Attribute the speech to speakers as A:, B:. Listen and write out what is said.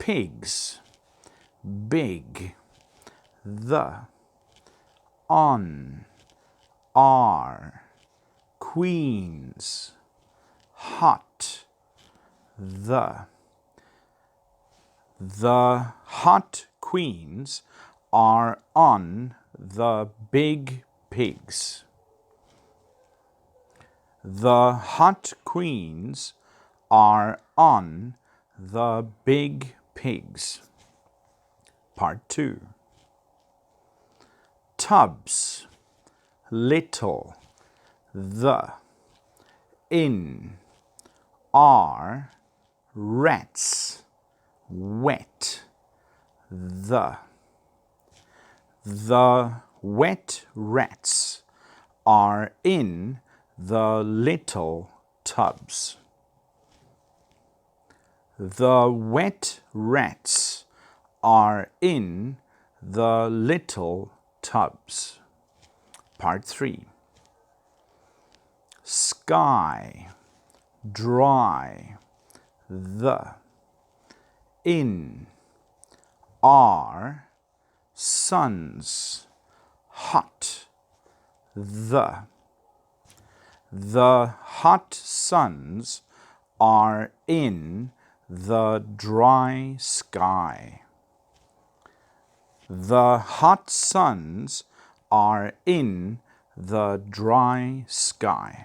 A: pigs, big. The, on, are, queens, hot. The hot queens are on the big pigs. The hot queens are on the big pigs. Part 2. Tubs, little. The, in, are, rats, wet. The wet rats are in the little tubs. The wet rats are in the little tubs. Part 3. Sky, dry. The, in, are, suns, hot. The hot suns are in the dry sky. The hot suns are in the dry sky.